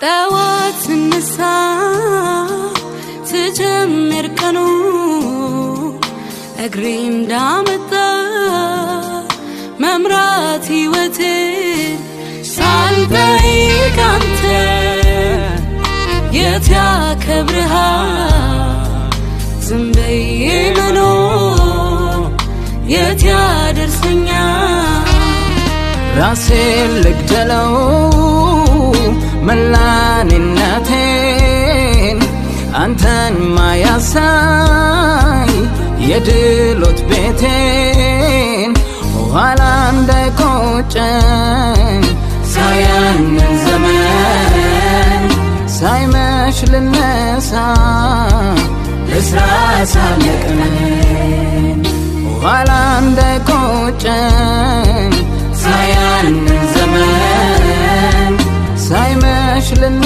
ጠዋት ስነሳ ትጀምር ቀኑ እግሬ እንዳመጣ መምራት ሕይወቴን ሳልጠይቅ አንተ የት ያከብርሃል ዝም ብዬ መኖር የት ያደርሰኛል ራሴን ልግደለው መላኔነቴን አንተን ማያሳይ የድሎት ቤቴን ኋላ እንዳይቆጨኝ ሳያንን ዘመን ሳይመሽ ልነሳ ልስራ ሳለቅመን ኋላ እንዳይቆጨኝ ሳያንን ዘመን ሳይመሽ ልነሳ